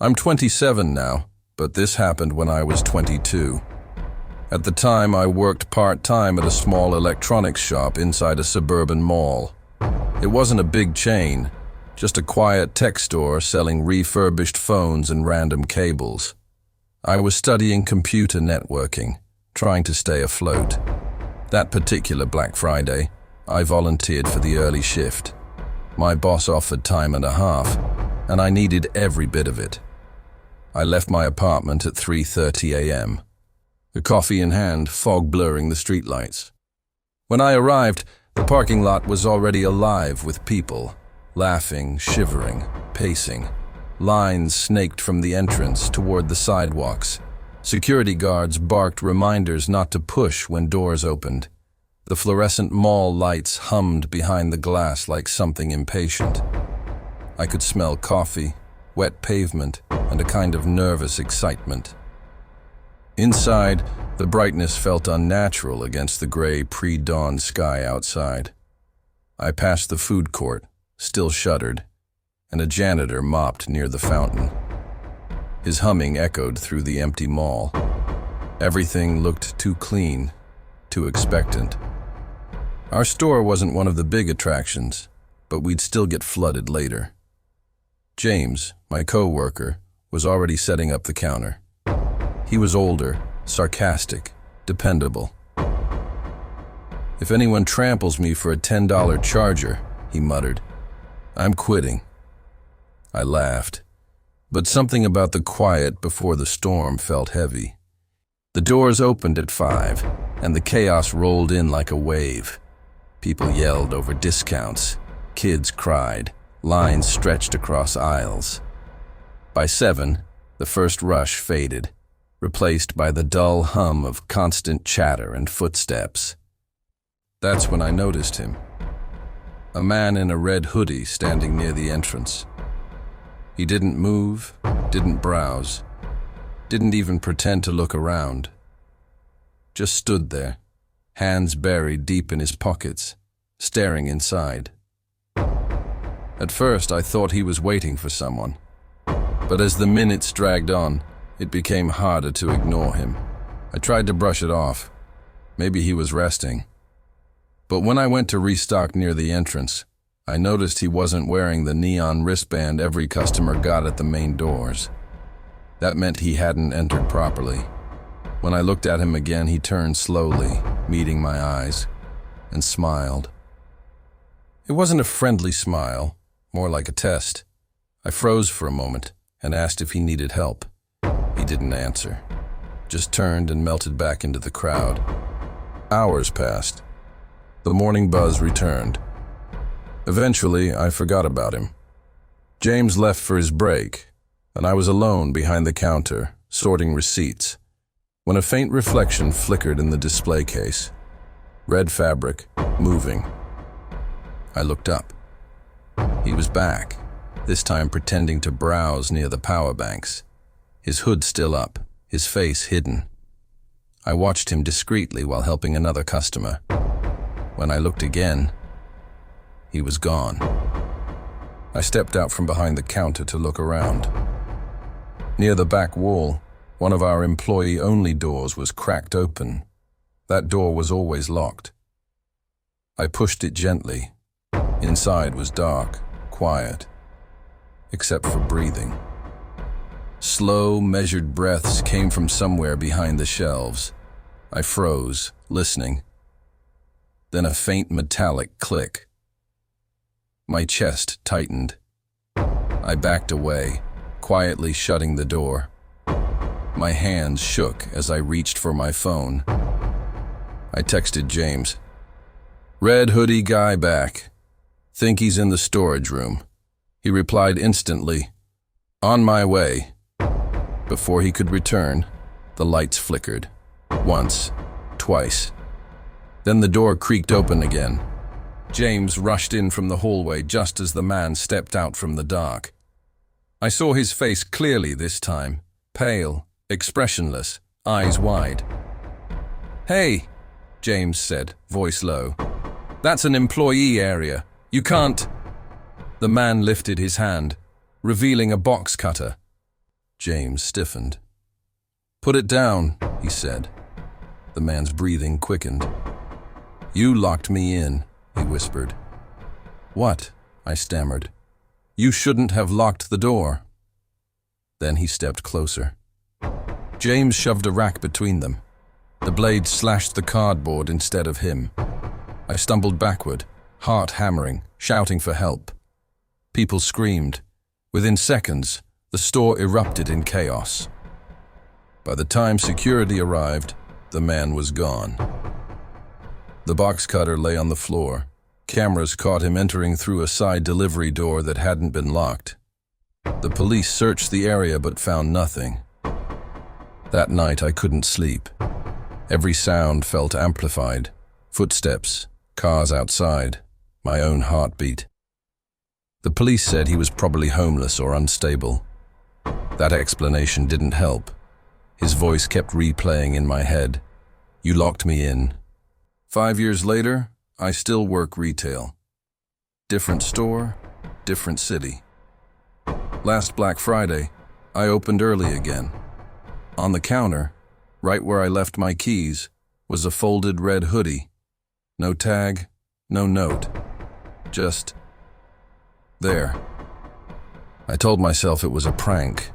I'm 27 now, but this happened when I was 22. At the time, I worked part-time at a small electronics shop inside a suburban mall. It wasn't a big chain, just a quiet tech store selling refurbished phones and random cables. I was studying computer networking, trying to stay afloat. That particular Black Friday, I volunteered for the early shift. My boss offered time and a half, and I needed every bit of it. I left my apartment at 3:30 a.m., the coffee in hand, fog blurring the streetlights. When I arrived, the parking lot was already alive with people, laughing, shivering, pacing. Lines snaked from the entrance toward the sidewalks. Security guards barked reminders not to push when doors opened. The fluorescent mall lights hummed behind the glass like something impatient. I could smell coffee, wet pavement, and a kind of nervous excitement. Inside, the brightness felt unnatural against the gray pre-dawn sky outside. I passed the food court, still shuttered, and a janitor mopped near the fountain. His humming echoed through the empty mall. Everything looked too clean, too expectant. Our store wasn't one of the big attractions, but we'd still get flooded later. James, my co-worker, was already setting up the counter. He was older, sarcastic, dependable. "If anyone tramples me for a $10 charger," he muttered, "I'm quitting." I laughed, but something about the quiet before the storm felt heavy. The doors opened at 5, and the chaos rolled in like a wave. People yelled over discounts, kids cried, lines stretched across aisles. By 7, the first rush faded, replaced by the dull hum of constant chatter and footsteps. That's when I noticed him. A man in a red hoodie standing near the entrance. He didn't move, didn't browse, didn't even pretend to look around. Just stood there, hands buried deep in his pockets, staring inside. At first, I thought he was waiting for someone, but as the minutes dragged on, it became harder to ignore him. I tried to brush it off. Maybe he was resting. But when I went to restock near the entrance, I noticed he wasn't wearing the neon wristband every customer got at the main doors. That meant he hadn't entered properly. When I looked at him again, he turned slowly, meeting my eyes, and smiled. It wasn't a friendly smile, more like a test. I froze for a moment and asked if he needed help. He didn't answer, just turned and melted back into the crowd. Hours passed. The morning buzz returned. Eventually, I forgot about him. James left for his break, and I was alone behind the counter, sorting receipts, when a faint reflection flickered in the display case. Red fabric, moving. I looked up. He was back, this time pretending to browse near the power banks, his hood still up, his face hidden. I watched him discreetly while helping another customer. When I looked again, he was gone. I stepped out from behind the counter to look around. Near the back wall, one of our employee-only doors was cracked open. That door was always locked. I pushed it gently. Inside was dark, quiet, except for breathing. Slow, measured breaths came from somewhere behind the shelves. I froze, listening. Then a faint metallic click. My chest tightened. I backed away, quietly shutting the door. My hands shook as I reached for my phone. I texted James. "Red hoodie guy back. Think he's in the storage room." He replied instantly, "On my way." Before he could return, the lights flickered. Once, twice. Then the door creaked open again. James rushed in from the hallway just as the man stepped out from the dark. I saw his face clearly this time, pale, expressionless, eyes wide. "Hey," James said, voice low. "That's an employee area. You can't—" The man lifted his hand, revealing a box cutter. James stiffened. "Put it down," he said. The man's breathing quickened. "You locked me in," he whispered. "What?" I stammered. "You shouldn't have locked the door." Then he stepped closer. James shoved a rack between them. The blade slashed the cardboard instead of him. I stumbled backward, heart hammering, shouting for help. People screamed. Within seconds, the store erupted in chaos. By the time security arrived, the man was gone. The box cutter lay on the floor. Cameras caught him entering through a side delivery door that hadn't been locked. The police searched the area but found nothing. That night I couldn't sleep. Every sound felt amplified. Footsteps, cars outside, my own heartbeat. The police said he was probably homeless or unstable. That explanation didn't help. His voice kept replaying in my head. "You locked me in." 5 years later, I still work retail. Different store, different city. Last Black Friday, I opened early again. On the counter, right where I left my keys, was a folded red hoodie. No tag, no note. Just there. I told myself it was a prank.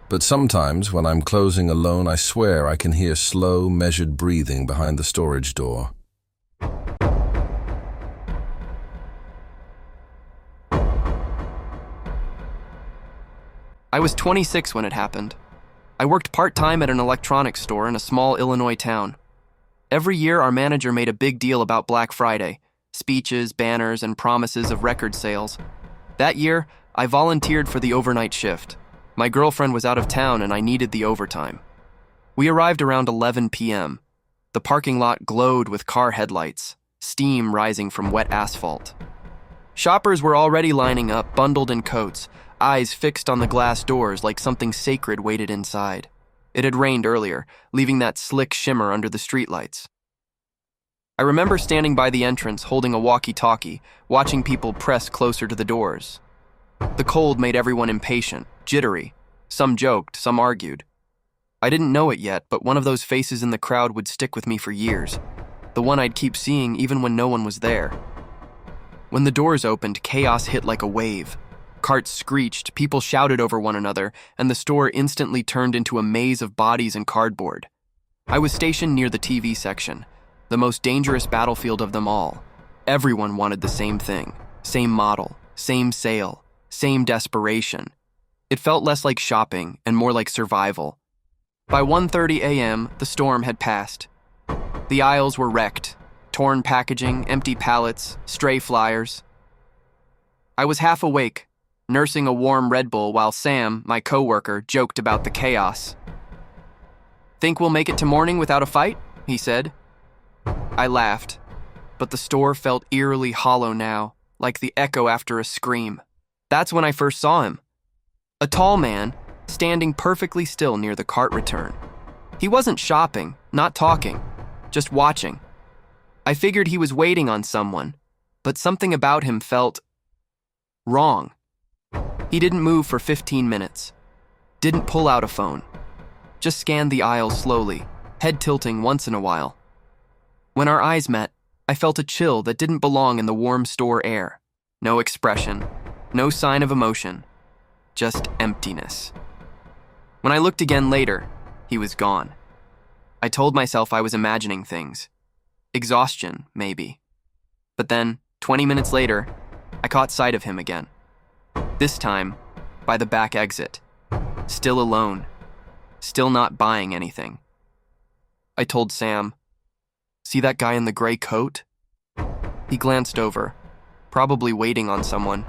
But sometimes, when I'm closing alone, I swear I can hear slow, measured breathing behind the storage door. I was 26 when it happened. I worked part-time at an electronics store in a small Illinois town. Every year, our manager made a big deal about Black Friday, speeches, banners, and promises of record sales. That year, I volunteered for the overnight shift. My girlfriend was out of town and I needed the overtime. We arrived around 11 p.m. The parking lot glowed with car headlights, steam rising from wet asphalt. Shoppers were already lining up, bundled in coats, eyes fixed on the glass doors like something sacred waited inside. It had rained earlier, leaving that slick shimmer under the streetlights. I remember standing by the entrance holding a walkie-talkie, watching people press closer to the doors. The cold made everyone impatient, jittery. Some joked, some argued. I didn't know it yet, but one of those faces in the crowd would stick with me for years. The one I'd keep seeing even when no one was there. When the doors opened, chaos hit like a wave. Carts screeched, people shouted over one another, and the store instantly turned into a maze of bodies and cardboard. I was stationed near the TV section, the most dangerous battlefield of them all. Everyone wanted the same thing, same model, same sale, same desperation. It felt less like shopping and more like survival. By 1:30 a.m., the storm had passed. The aisles were wrecked, torn packaging, empty pallets, stray flyers. I was half awake, nursing a warm Red Bull while Sam, my coworker, joked about the chaos. "Think we'll make it to morning without a fight?" he said. I laughed, but the store felt eerily hollow now, like the echo after a scream. That's when I first saw him. A tall man, standing perfectly still near the cart return. He wasn't shopping, not talking, just watching. I figured he was waiting on someone, but something about him felt wrong. He didn't move for 15 minutes, didn't pull out a phone, just scanned the aisles slowly, head tilting once in a while. When our eyes met, I felt a chill that didn't belong in the warm store air. No expression, no sign of emotion, just emptiness. When I looked again later, he was gone. I told myself I was imagining things. Exhaustion, maybe. But then, 20 minutes later, I caught sight of him again. This time, by the back exit. Still alone. Still not buying anything. I told Sam, "See that guy in the gray coat?" He glanced over, probably waiting on someone.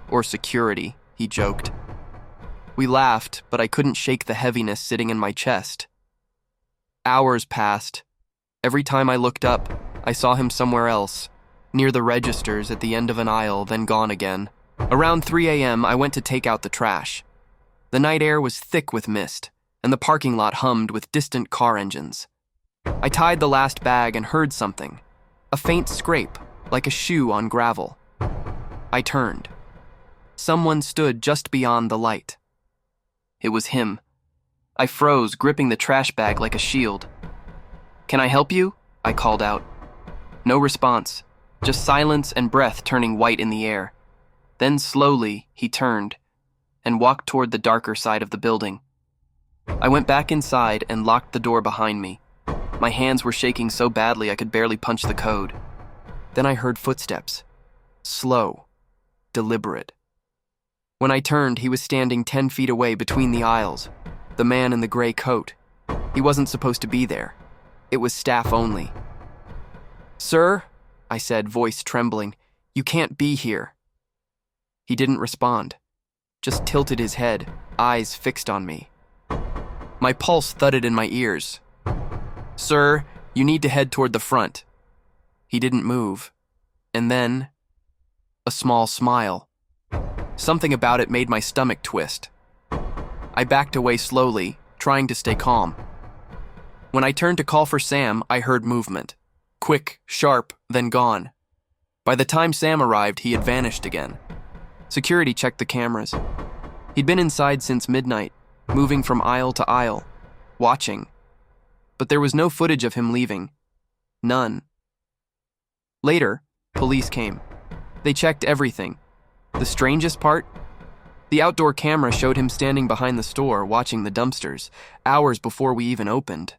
Or security, he joked. We laughed, but I couldn't shake the heaviness sitting in my chest. Hours passed. Every time I looked up, I saw him somewhere else, near the registers at the end of an aisle, then gone again. Around 3 a.m., I went to take out the trash. The night air was thick with mist, and the parking lot hummed with distant car engines. I tied the last bag and heard something, a faint scrape, like a shoe on gravel. I turned. Someone stood just beyond the light. It was him. I froze, gripping the trash bag like a shield. "Can I help you?" I called out. No response, just silence and breath turning white in the air. Then slowly, he turned and walked toward the darker side of the building. I went back inside and locked the door behind me. My hands were shaking so badly I could barely punch the code. Then I heard footsteps. Slow, deliberate. When I turned, he was standing 10 feet away between the aisles, the man in the gray coat. He wasn't supposed to be there. It was staff only. "Sir," I said, voice trembling, "you can't be here." He didn't respond, just tilted his head, eyes fixed on me. My pulse thudded in my ears. "Sir, you need to head toward the front." He didn't move. And then, a small smile. Something about it made my stomach twist. I backed away slowly, trying to stay calm. When I turned to call for Sam, I heard movement. Quick, sharp, then gone. By the time Sam arrived, he had vanished again. Security checked the cameras. He'd been inside since midnight, moving from aisle to aisle, watching. But there was no footage of him leaving. None. Later, police came. They checked everything. The strangest part? The outdoor camera showed him standing behind the store, watching the dumpsters, hours before we even opened.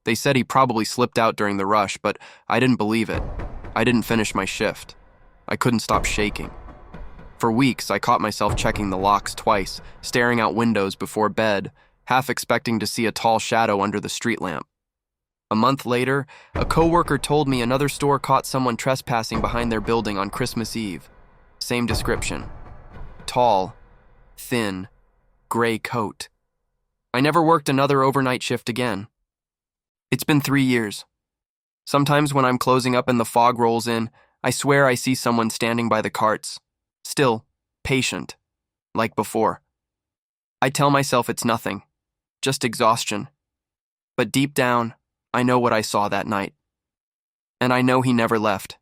They said he probably slipped out during the rush, but I didn't believe it. I didn't finish my shift. I couldn't stop shaking. For weeks, I caught myself checking the locks twice, staring out windows before bed, half expecting to see a tall shadow under the street lamp. A month later, a coworker told me another store caught someone trespassing behind their building on Christmas Eve. Same description. Tall, thin, gray coat. I never worked another overnight shift again. It's been 3 years. Sometimes when I'm closing up and the fog rolls in, I swear I see someone standing by the carts. Still, patient, like before. I tell myself it's nothing, just exhaustion. But deep down, I know what I saw that night. And I know he never left.